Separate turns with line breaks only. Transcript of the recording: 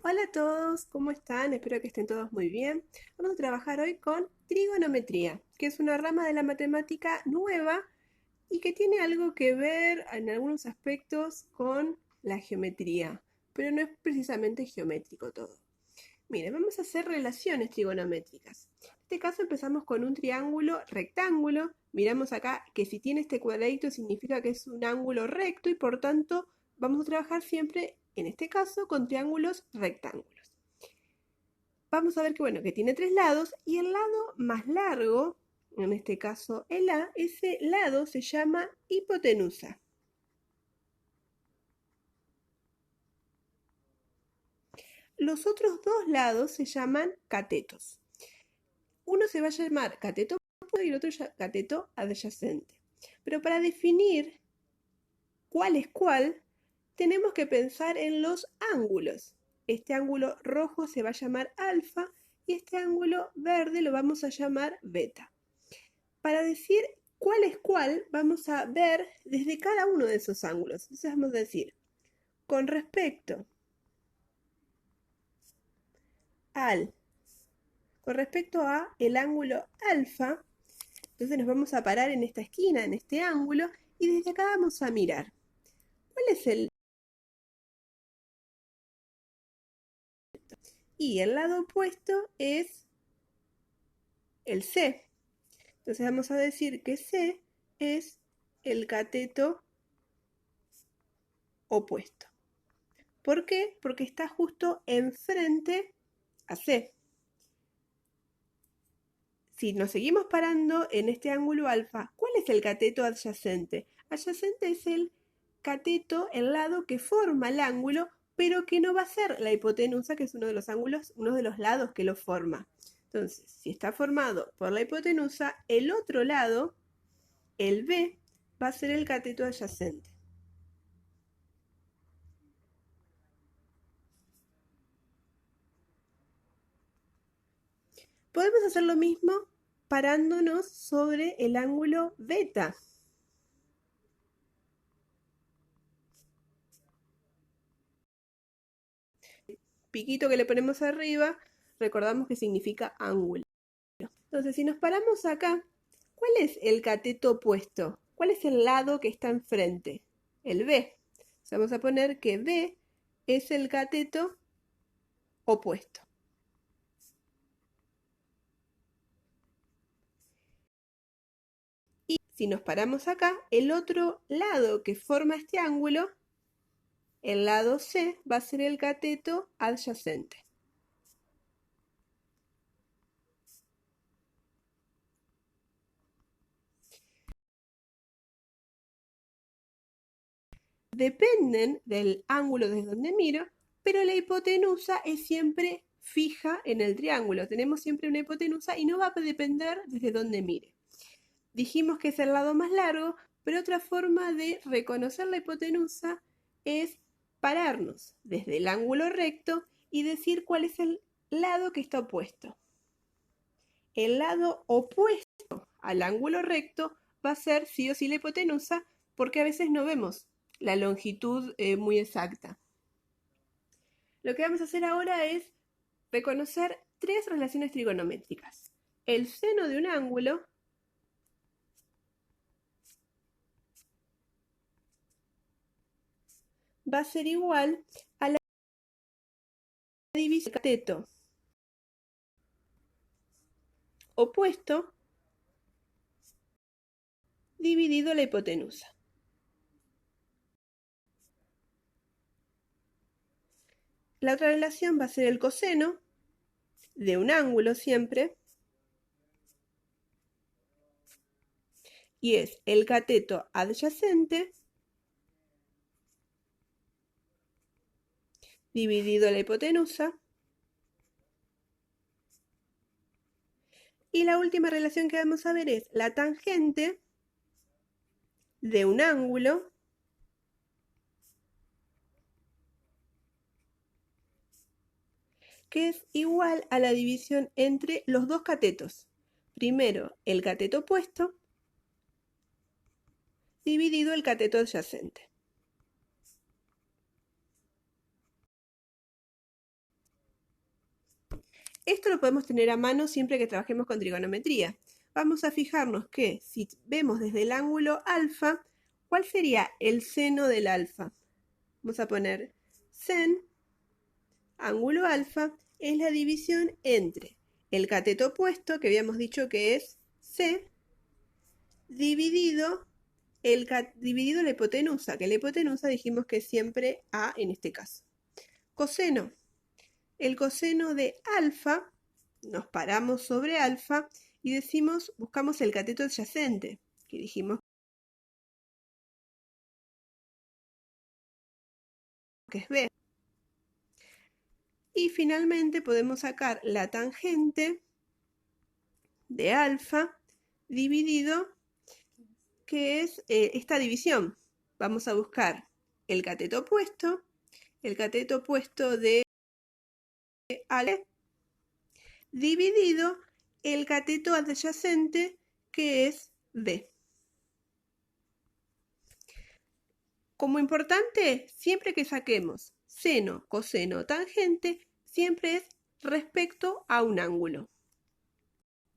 Hola a todos, ¿cómo están? Espero que estén todos muy bien. Vamos a trabajar hoy con trigonometría, que es una rama de la matemática nueva y que tiene algo que ver en algunos aspectos con la geometría, pero no es precisamente geométrico todo. Miren, vamos a hacer relaciones trigonométricas. En este caso empezamos con un triángulo rectángulo. Miramos acá que si tiene este cuadradito significa que es un ángulo recto y por tanto vamos a trabajar siempre, en este caso, con triángulos rectángulos. Vamos a ver que, bueno, que tiene tres lados y el lado más largo, en este caso el A, ese lado se llama hipotenusa. Los otros dos lados se llaman catetos. Uno se va a llamar cateto opuesto y el otro cateto adyacente. Pero para definir cuál es cuál, tenemos que pensar en los ángulos. Este ángulo rojo se va a llamar alfa y este ángulo verde lo vamos a llamar beta. Para decir cuál es cuál, vamos a ver desde cada uno de esos ángulos. Entonces vamos a decir, con respecto al, con respecto a el ángulo alfa, entonces nos vamos a parar en esta esquina, en este ángulo, y desde acá vamos a mirar. ¿Cuál es el? Y el lado opuesto es el C. Entonces vamos a decir que C es el cateto opuesto. ¿Por qué? Porque está justo enfrente a C. Si nos seguimos parando en este ángulo alfa, ¿cuál es el cateto adyacente? Adyacente es el cateto, el lado que forma el ángulo, pero que no va a ser la hipotenusa, que es uno de los ángulos, uno de los lados que lo forma. Entonces, si está formado por la hipotenusa, el otro lado, el B, va a ser el cateto adyacente. Podemos hacer lo mismo parándonos sobre el ángulo beta. Piquito que le ponemos arriba, recordamos que significa ángulo. Entonces, si nos paramos acá, ¿cuál es el cateto opuesto? ¿Cuál es el lado que está enfrente? El B. Entonces, vamos a poner que B es el cateto opuesto. Y si nos paramos acá, el otro lado que forma este ángulo, el lado C, va a ser el cateto adyacente. Dependen del ángulo desde donde miro, pero la hipotenusa es siempre fija en el triángulo. Tenemos siempre una hipotenusa y no va a depender desde donde mire. Dijimos que es el lado más largo, pero otra forma de reconocer la hipotenusa es pararnos desde el ángulo recto y decir cuál es el lado que está opuesto. El lado opuesto al ángulo recto va a ser sí o sí la hipotenusa, porque a veces no vemos la longitud muy exacta. Lo que vamos a hacer ahora es reconocer tres relaciones trigonométricas. El seno de un ángulo va a ser igual a la división del cateto opuesto dividido la hipotenusa. La otra relación va a ser el coseno de un ángulo siempre, y es el cateto adyacente dividido la hipotenusa. Y la última relación que vamos a ver es la tangente de un ángulo que es igual a la división entre los dos catetos. Primero el cateto opuesto dividido el cateto adyacente. Esto lo podemos tener a mano siempre que trabajemos con trigonometría. Vamos a fijarnos que si vemos desde el ángulo alfa, ¿cuál sería el seno del alfa? Vamos a poner sen, ángulo alfa, es la división entre el cateto opuesto, que habíamos dicho que es C, dividido la hipotenusa, que la hipotenusa dijimos que es siempre A en este caso. Coseno. El coseno de alfa, nos paramos sobre alfa y decimos, buscamos el cateto adyacente, que dijimos que es B. Y finalmente podemos sacar la tangente de alfa dividido, que es esta división. Vamos a buscar el cateto opuesto de A dividido el cateto adyacente, que es B. Como importante, siempre que saquemos seno, coseno o tangente, siempre es respecto a un ángulo.